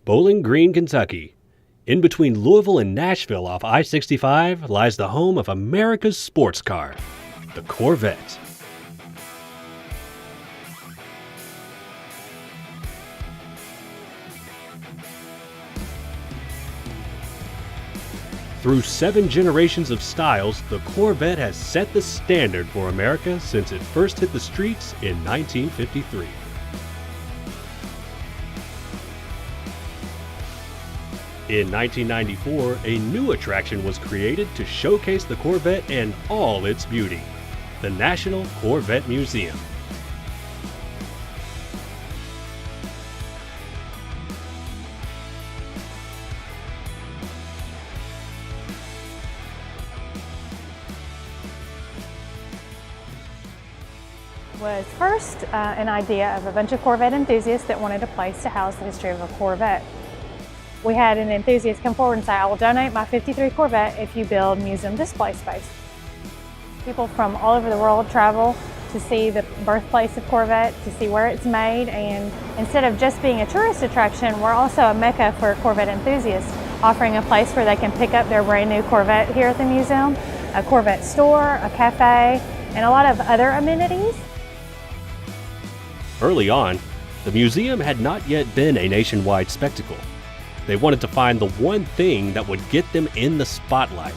Bowling Green, Kentucky. In between Louisville and Nashville off I-65 lies the home of America's sports car, the Corvette. Through 7 generations of styles, the Corvette has set the standard for America since it first hit the streets in 1953. In 1994, a new attraction was created to showcase the Corvette and all its beauty, the National Corvette Museum. Was first an idea of a bunch of Corvette enthusiasts that wanted a place to house the history of a Corvette. We had an enthusiast come forward and say, I will donate my 53 Corvette if you build museum display space. People from all over the world travel to see the birthplace of Corvette, to see where it's made, and instead of just being a tourist attraction, we're also a mecca for Corvette enthusiasts, offering a place where they can pick up their brand new Corvette here at the museum, a Corvette store, a cafe, and a lot of other amenities. Early on, the museum had not yet been a nationwide spectacle. They wanted to find the one thing that would get them in the spotlight.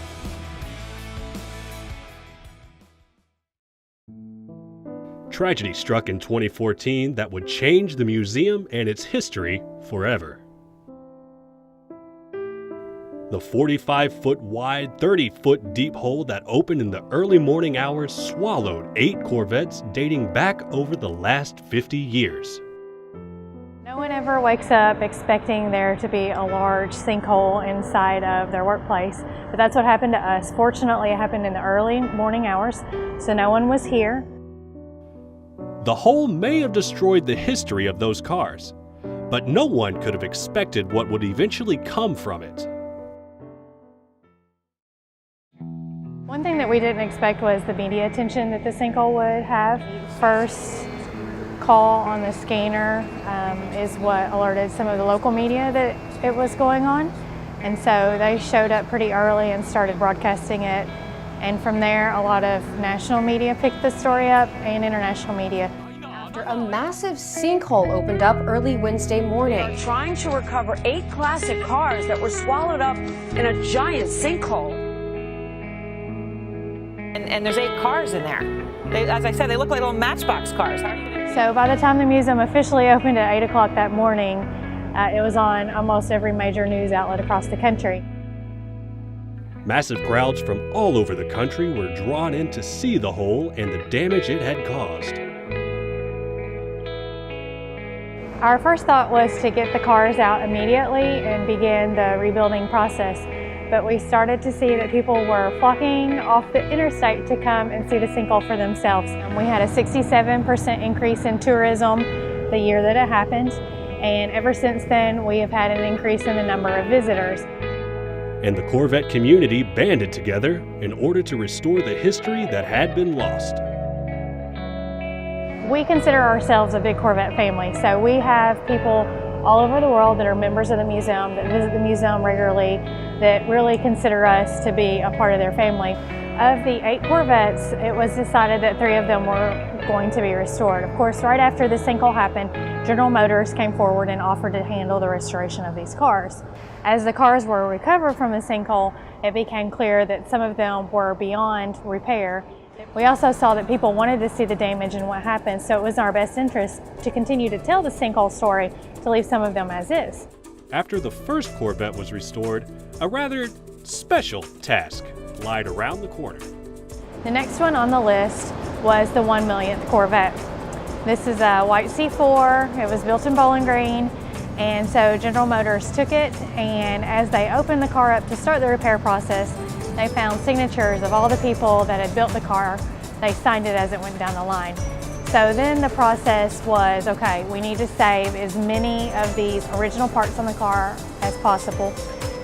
Tragedy struck in 2014 that would change the museum and its history forever. The 45-foot wide, 30-foot deep hole that opened in the early morning hours swallowed 8 Corvettes dating back over the last 50 years. No one ever wakes up expecting there to be a large sinkhole inside of their workplace, but that's what happened to us. Fortunately, it happened in the early morning hours, so no one was here. The hole may have destroyed the history of those cars, but no one could have expected what would eventually come from it. One thing that we didn't expect was the media attention that the sinkhole would have. First call on the scanner is what alerted some of the local media that it was going on. And so they showed up pretty early and started broadcasting it. And from there, a lot of national media picked the story up and international media. After a massive sinkhole opened up early Wednesday morning. Trying to recover 8 classic cars that were swallowed up in a giant sinkhole. And there's 8 cars in there. As I said, they look like little matchbox cars. So by the time the museum officially opened at 8 o'clock that morning, it was on almost every major news outlet across the country. Massive crowds from all over the country were drawn in to see the hole and the damage it had caused. Our first thought was to get the cars out immediately and begin the rebuilding process. But we started to see that people were flocking off the interstate to come and see the sinkhole for themselves. We had a 67% increase in tourism the year that it happened, and ever since then we have had an increase in the number of visitors. And the Corvette community banded together in order to restore the history that had been lost. We consider ourselves a big Corvette family, so we have people all over the world that are members of the museum, that visit the museum regularly, that really consider us to be a part of their family. Of the 8 Corvettes, it was decided that 3 of them were going to be restored. Of course, right after the sinkhole happened, General Motors came forward and offered to handle the restoration of these cars. As the cars were recovered from the sinkhole, it became clear that some of them were beyond repair. We also saw that people wanted to see the damage and what happened, so it was in our best interest to continue to tell the sinkhole story, to leave some of them as is. After the first Corvette was restored, a rather special task lied around the corner. The next one on the list was the 1 millionth Corvette. This is a white C4, it was built in Bowling Green, and so General Motors took it, and as they opened the car up to start the repair process, they found signatures of all the people that had built the car. They signed it as it went down the line. So then the process was, okay, we need to save as many of these original parts on the car as possible.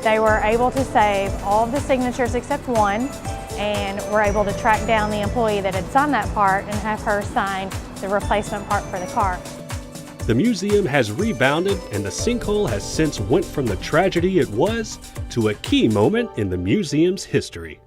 They were able to save all of the signatures except one, and were able to track down the employee that had signed that part and have her sign the replacement part for the car. The museum has rebounded, and the sinkhole has since went from the tragedy it was to a key moment in the museum's history.